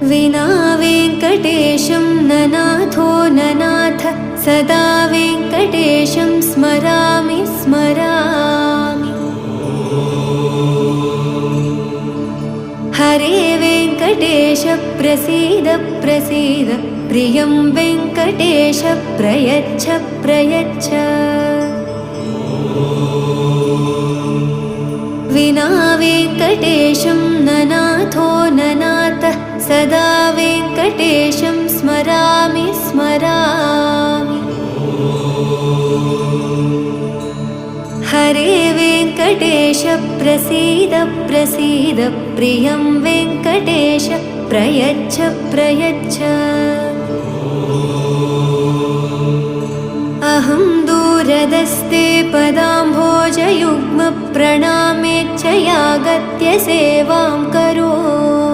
विना वेङ्कटेशं ननाथो ननाथ सदा वेङ्कटेशं स्मरामि स्मरामि। हरे वेङ्कटेश प्रसीद प्रसीद प्रियं वेङ्कटेश प्रयच्छ प्रयच्छ। विना वेङ्कटेशं ननाथो ननाथ सदा वेङ्कटेशं स्मरामि स्मरामि। हरे वेङ्कटेश प्रसीद प्रसीद प्रियं वेङ्कटेश प्रयच्छ प्रयच्छ। अहं दूरदस्ते पदाम्भोजयुग्म प्रणामेच्छ यागत्य सेवां करोमि।